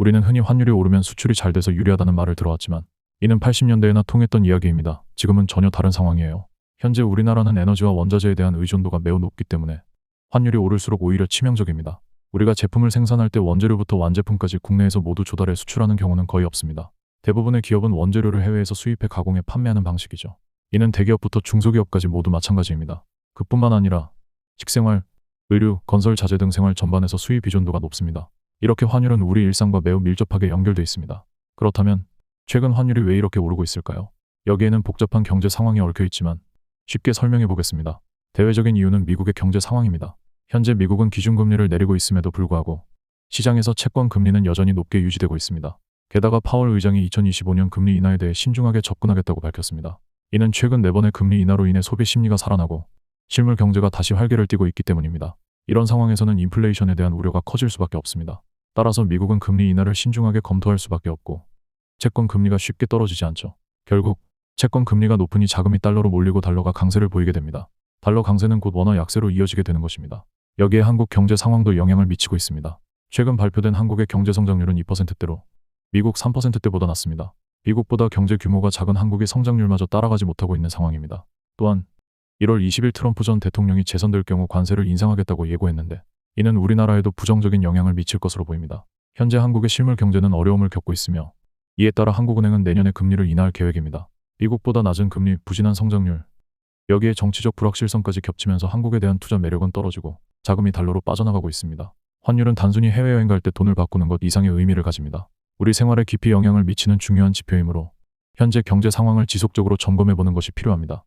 우리는 흔히 환율이 오르면 수출이 잘 돼서 유리하다는 말을 들어왔지만 이는 80년대에나 통했던 이야기입니다. 지금은 전혀 다른 상황이에요. 현재 우리나라는 에너지와 원자재에 대한 의존도가 매우 높기 때문에 환율이 오를수록 오히려 치명적입니다. 우리가 제품을 생산할 때 원재료부터 완제품까지 국내에서 모두 조달해 수출하는 경우는 거의 없습니다. 대부분의 기업은 원재료를 해외에서 수입해 가공해 판매하는 방식이죠. 이는 대기업부터 중소기업까지 모두 마찬가지입니다. 그뿐만 아니라 식생활, 의류, 건설 자재 등 생활 전반에서 수입 의존도가 높습니다. 이렇게 환율은 우리 일상과 매우 밀접하게 연결되어 있습니다. 그렇다면 최근 환율이 왜 이렇게 오르고 있을까요? 여기에는 복잡한 경제 상황이 얽혀 있지만 쉽게 설명해 보겠습니다. 대외적인 이유는 미국의 경제 상황입니다. 현재 미국은 기준금리를 내리고 있음에도 불구하고 시장에서 채권 금리는 여전히 높게 유지되고 있습니다. 게다가 파월 의장이 2025년 금리 인하에 대해 신중하게 접근하겠다고 밝혔습니다. 이는 최근 4번의 금리 인하로 인해 소비 심리가 살아나고 실물 경제가 다시 활개를 띠고 있기 때문입니다. 이런 상황에서는 인플레이션에 대한 우려가 커질 수밖에 없습니다. 따라서 미국은 금리 인하를 신중하게 검토할 수밖에 없고 채권 금리가 쉽게 떨어지지 않죠. 결국 채권 금리가 높으니 자금이 달러로 몰리고 달러가 강세를 보이게 됩니다. 달러 강세는 곧 원화 약세로 이어지게 되는 것입니다. 여기에 한국 경제 상황도 영향을 미치고 있습니다. 최근 발표된 한국의 경제 성장률은 2%대로 미국 3%대보다 낮습니다. 미국보다 경제 규모가 작은 한국이 성장률마저 따라가지 못하고 있는 상황입니다. 또한 1월 20일 트럼프 전 대통령이 재선될 경우 관세를 인상하겠다고 예고했는데 이는 우리나라에도 부정적인 영향을 미칠 것으로 보입니다. 현재 한국의 실물 경제는 어려움을 겪고 있으며 이에 따라 한국은행은 내년에 금리를 인하할 계획입니다. 미국보다 낮은 금리, 부진한 성장률, 여기에 정치적 불확실성까지 겹치면서 한국에 대한 투자 매력은 떨어지고 자금이 달러로 빠져나가고 있습니다. 환율은 단순히 해외여행 갈 때 돈을 바꾸는 것 이상의 의미를 가집니다. 우리 생활에 깊이 영향을 미치는 중요한 지표이므로 현재 경제 상황을 지속적으로 점검해 보는 것이 필요합니다.